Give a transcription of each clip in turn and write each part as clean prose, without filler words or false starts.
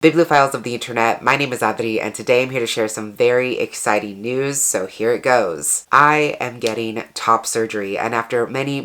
Bibliophiles of the internet, my name is Adri, and today I'm here to share some very exciting news, so here it goes. I am getting top surgery, and after many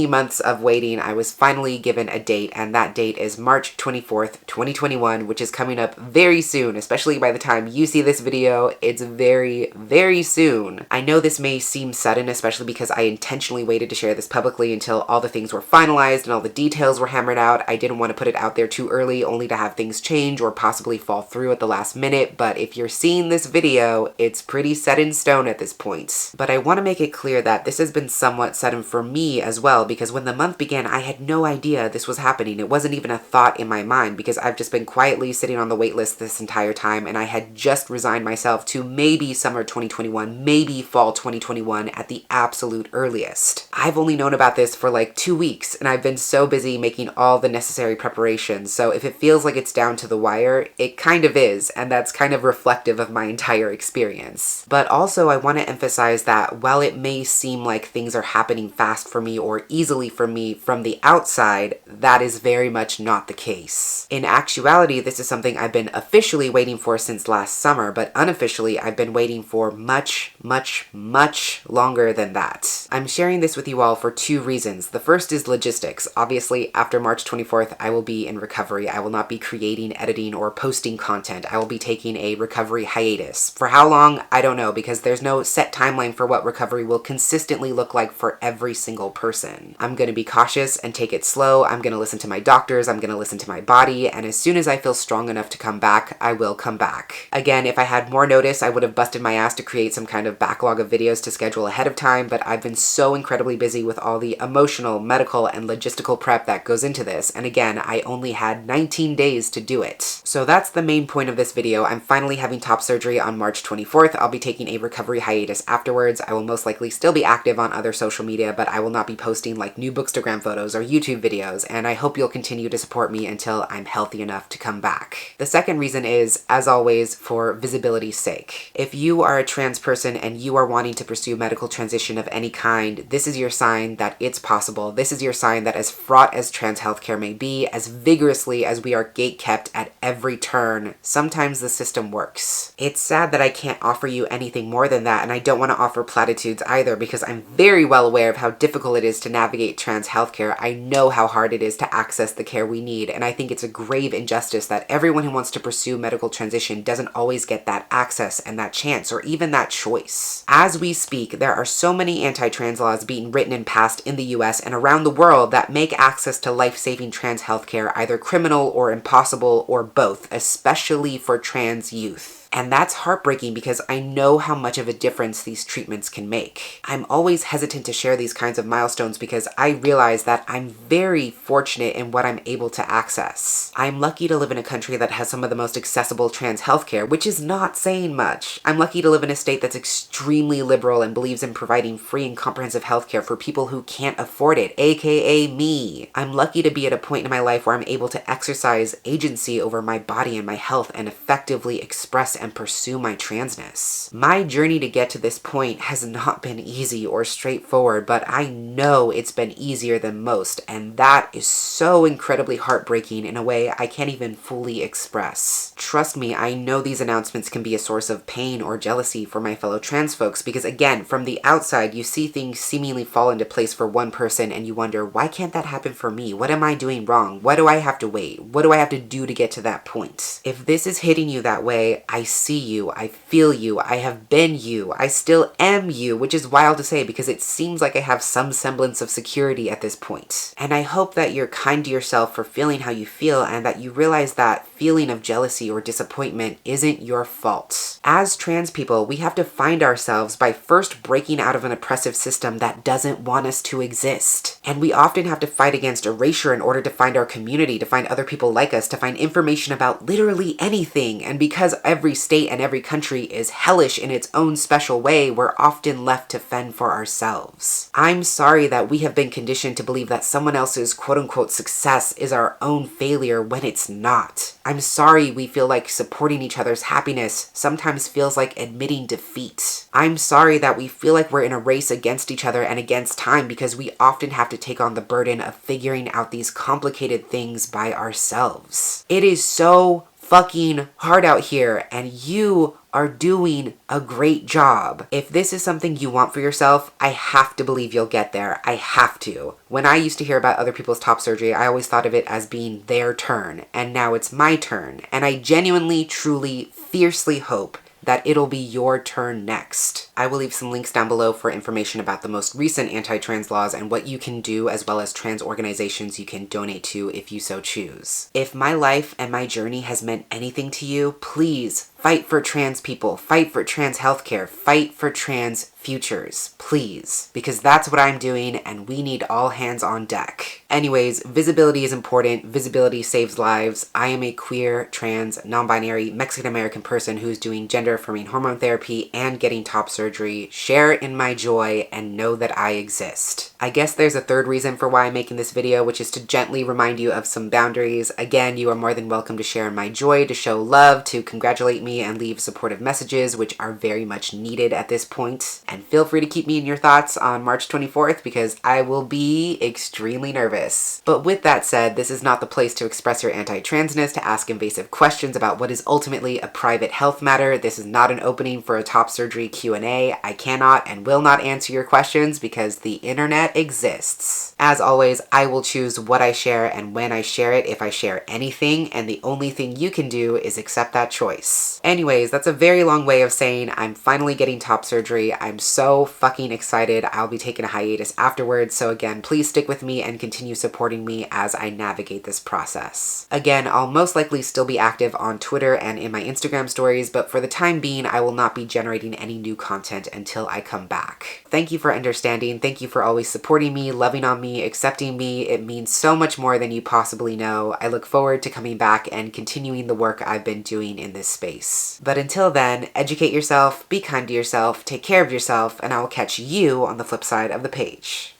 months of waiting, I was finally given a date, and that date is March 24th, 2021, which is coming up very soon, especially by the time you see this video. It's very soon. I know this may seem sudden, especially because I intentionally waited to share this publicly until all the things were finalized and all the details were hammered out. I didn't want to put it out there too early, only to have things change or possibly fall through at the last minute, but if you're seeing this video, it's pretty set in stone at this point. But I want to make it clear that this has been somewhat sudden for me as well, because when the month began, I had no idea this was happening. It wasn't even a thought in my mind, because I've just been quietly sitting on the wait list this entire time, and I had just resigned myself to maybe summer 2021, maybe fall 2021 at the absolute earliest. I've only known about this for like 2 weeks, and I've been so busy making all the necessary preparations, so if it feels like it's down to the wire, it kind of is, and that's kind of reflective of my entire experience. But also I want to emphasize that while it may seem like things are happening fast for me or easily for me from the outside, that is very much not the case. In actuality, this is something I've been officially waiting for since last summer, but unofficially I've been waiting for much longer than that. I'm sharing this with you all for two reasons. The first is logistics. Obviously, after March 24th, I will be in recovery. I will not be creating, editing, or posting content. I will be taking a recovery hiatus. For how long? I don't know, because there's no set timeline for what recovery will consistently look like for every single person. I'm going to be cautious and take it slow. I'm going to listen to my doctors. I'm going to listen to my body. And as soon as I feel strong enough to come back, I will come back. Again, if I had more notice, I would have busted my ass to create some kind of backlog of videos to schedule ahead of time, but I've been so incredibly busy with all the emotional, medical, and logistical prep that goes into this. And again, I only had 19 days to do it. So that's the main point of this video. I'm finally having top surgery on March 24th. I'll be taking a recovery hiatus afterwards. I will most likely still be active on other social media, but I will not be posting like new Bookstagram photos or YouTube videos, and I hope you'll continue to support me until I'm healthy enough to come back. The second reason is, as always, for visibility's sake. If you are a trans person and you are wanting to pursue medical transition of any kind, this is your sign that it's possible. This is your sign that as fraught as trans healthcare may be, as vigorously as we are gatekept at every turn, sometimes the system works. It's sad that I can't offer you anything more than that, and I don't want to offer platitudes either, because I'm very well aware of how difficult it is to navigate trans healthcare. I know how hard it is to access the care we need, and I think it's a grave injustice that everyone who wants to pursue medical transition doesn't always get that access and that chance or even that choice. As we speak, there are so many anti-trans laws being written and passed in the US and around the world that make access to life-saving trans healthcare either criminal or impossible or both, especially for trans youth. And that's heartbreaking because I know how much of a difference these treatments can make. I'm always hesitant to share these kinds of milestones because I realize that I'm very fortunate in what I'm able to access. I'm lucky to live in a country that has some of the most accessible trans healthcare, which is not saying much. I'm lucky to live in a state that's extremely liberal and believes in providing free and comprehensive healthcare for people who can't afford it, aka me. I'm lucky to be at a point in my life where I'm able to exercise agency over my body and my health and effectively express and pursue my transness. My journey to get to this point has not been easy or straightforward, but I know it's been easier than most, and that is so incredibly heartbreaking in a way I can't even fully express. Trust me, I know these announcements can be a source of pain or jealousy for my fellow trans folks, because again, from the outside, you see things seemingly fall into place for one person and you wonder, why can't that happen for me? What am I doing wrong? Why do I have to wait? What do I have to do to get to that point? If this is hitting you that way, I see you, I feel you, I have been you, I still am you, which is wild to say because it seems like I have some semblance of security at this point. And I hope that you're kind to yourself for feeling how you feel and that you realize that feeling of jealousy or disappointment isn't your fault. As trans people, we have to find ourselves by first breaking out of an oppressive system that doesn't want us to exist. And we often have to fight against erasure in order to find our community, to find other people like us, to find information about literally anything. And because every state and every country is hellish in its own special way, we're often left to fend for ourselves. I'm sorry that we have been conditioned to believe that someone else's quote-unquote success is our own failure when it's not. I'm sorry we feel like supporting each other's happiness sometimes feels like admitting defeat. I'm sorry that we feel like we're in a race against each other and against time because we often have to take on the burden of figuring out these complicated things by ourselves. It is so fucking hard out here, and you are doing a great job. If this is something you want for yourself, I have to believe you'll get there. I have to. When I used to hear about other people's top surgery, I always thought of it as being their turn, and now it's my turn. And I genuinely, truly, fiercely hope that it'll be your turn next. I will leave some links down below for information about the most recent anti-trans laws and what you can do, as well as trans organizations you can donate to if you so choose. If my life and my journey has meant anything to you, please fight for trans people, fight for trans healthcare, fight for trans futures, please. Because that's what I'm doing, and we need all hands on deck. Anyways, visibility is important. Visibility saves lives. I am a queer, trans, non-binary, Mexican-American person who's doing gender-affirming hormone therapy and getting top surgery. Share in my joy and know that I exist. I guess there's a third reason for why I'm making this video, which is to gently remind you of some boundaries. Again, you are more than welcome to share in my joy, to show love, to congratulate me and leave supportive messages, which are very much needed at this point. And feel free to keep me in your thoughts on March 24th because I will be extremely nervous. But with that said, this is not the place to express your anti-transness, to ask invasive questions about what is ultimately a private health matter. This is not an opening for a top surgery Q&A. I cannot and will not answer your questions because the internet exists. As always, I will choose what I share and when I share it, if I share anything, and the only thing you can do is accept that choice. Anyways, that's a very long way of saying I'm finally getting top surgery. I'm so fucking excited. I'll be taking a hiatus afterwards, so again, please stick with me and continue supporting me as I navigate this process. Again, I'll most likely still be active on Twitter and in my Instagram stories, but for the time being, I will not be generating any new content until I come back. Thank you for understanding. Thank you for always supporting me, loving on me, accepting me. It means so much more than you possibly know. I look forward to coming back and continuing the work I've been doing in this space. But until then, educate yourself, be kind to yourself, take care of yourself, and I will catch you on the flip side of the page.